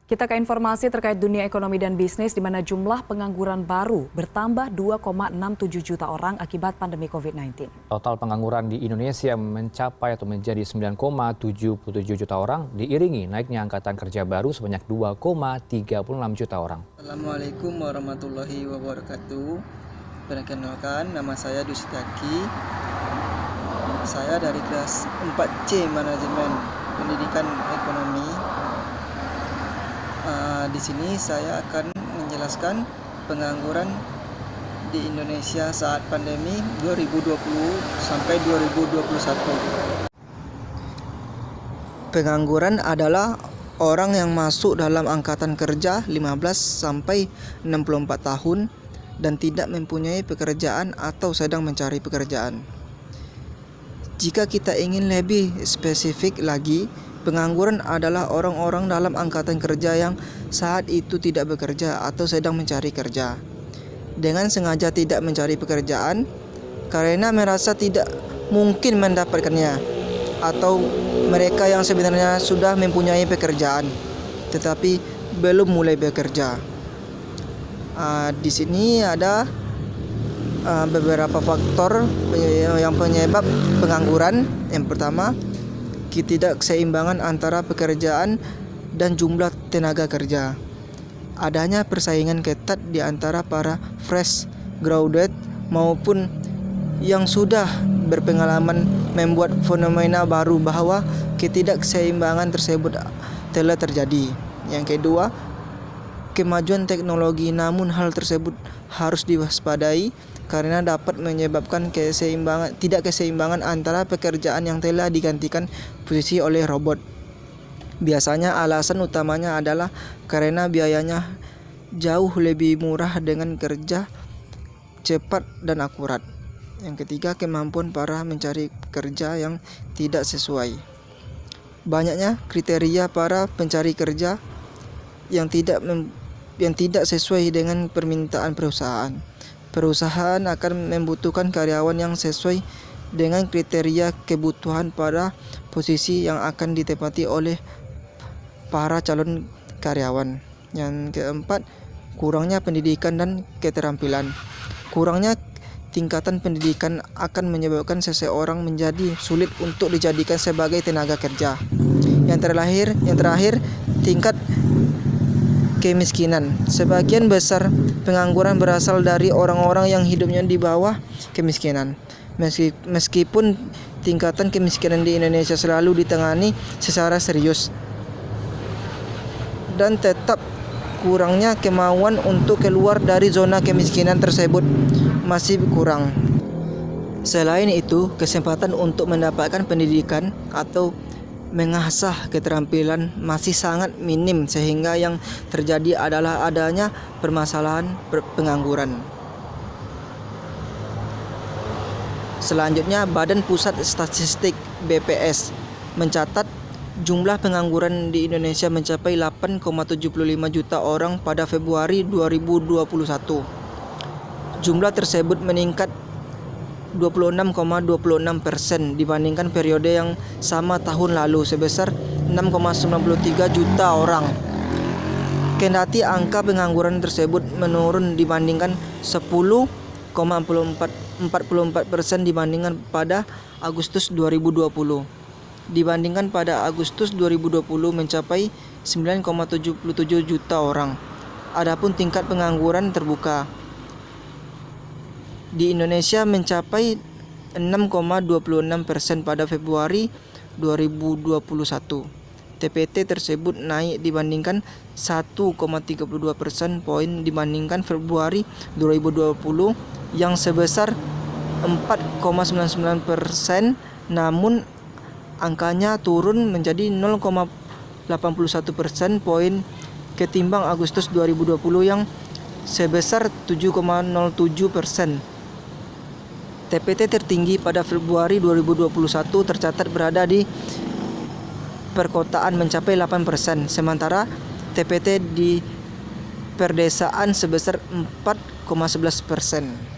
Kita ke informasi terkait dunia ekonomi dan bisnis di mana jumlah pengangguran baru bertambah 2,67 juta orang akibat pandemi COVID-19. Total pengangguran di Indonesia mencapai atau menjadi 9,77 juta orang diiringi naiknya angkatan kerja baru sebanyak 2,36 juta orang. Assalamualaikum warahmatullahi wabarakatuh. Perkenalkan, nama saya Dustaki. Saya dari kelas 4C Manajemen Pendidikan Ekonomi. Di sini saya akan menjelaskan pengangguran di Indonesia saat pandemi 2020 sampai 2021. Pengangguran adalah orang yang masuk dalam angkatan kerja 15 sampai 64 tahun dan tidak mempunyai pekerjaan atau sedang mencari pekerjaan. Jika kita ingin lebih spesifik lagi, pengangguran adalah orang-orang dalam angkatan kerja yang saat itu tidak bekerja atau sedang mencari kerja. Dengan sengaja tidak mencari pekerjaan karena merasa tidak mungkin mendapatkannya, atau mereka yang sebenarnya sudah mempunyai pekerjaan tetapi belum mulai bekerja. Di sini ada beberapa faktor yang penyebab pengangguran. Yang pertama, ketidakseimbangan antara pekerjaan dan jumlah tenaga kerja. Adanya persaingan ketat di antara para fresh graduate maupun yang sudah berpengalaman membuat fenomena baru bahwa ketidakseimbangan tersebut telah terjadi. Yang kedua, kemajuan teknologi, namun hal tersebut harus diwaspadai karena dapat menyebabkan tidak keseimbangan antara pekerjaan yang telah digantikan posisi oleh robot. Biasanya alasan utamanya adalah karena biayanya jauh lebih murah dengan kerja cepat dan akurat. Yang ketiga, kemampuan para mencari kerja yang tidak sesuai. Banyaknya kriteria para pencari kerja yang tidak sesuai dengan permintaan perusahaan. Perusahaan akan membutuhkan karyawan yang sesuai dengan kriteria kebutuhan pada posisi yang akan ditempati oleh para calon karyawan. Yang keempat, kurangnya pendidikan dan keterampilan. Kurangnya tingkatan pendidikan akan menyebabkan seseorang menjadi sulit untuk dijadikan sebagai tenaga kerja. Yang terakhir, tingkat kemiskinan. Sebagian besar pengangguran berasal dari orang-orang yang hidupnya di bawah kemiskinan. Meskipun tingkatan kemiskinan di Indonesia selalu ditangani secara serius, dan tetap kurangnya kemauan untuk keluar dari zona kemiskinan tersebut masih kurang. Selain itu, kesempatan untuk mendapatkan pendidikan atau mengasah keterampilan masih sangat minim, sehingga yang terjadi adalah adanya permasalahan pengangguran. Selanjutnya, Badan Pusat Statistik (BPS) mencatat jumlah pengangguran di Indonesia mencapai 8,75 juta orang pada Februari 2021. Jumlah tersebut meningkat 26,26% dibandingkan periode yang sama tahun lalu sebesar 6,93 juta orang. Kendati angka pengangguran tersebut menurun dibandingkan 10,44% dibandingkan pada Agustus 2020. Dibandingkan pada Agustus 2020 mencapai 9,77 juta orang. Adapun tingkat pengangguran terbuka di Indonesia mencapai 6,26% pada Februari 2021. TPT tersebut naik dibandingkan 1,32% poin dibandingkan Februari 2020 yang sebesar 4,99%, namun angkanya turun menjadi 0,81% poin ketimbang Agustus 2020 yang sebesar 7,07%. TPT tertinggi pada Februari 2021 tercatat berada di perkotaan mencapai 8%, sementara TPT di perdesaan sebesar 4,11%.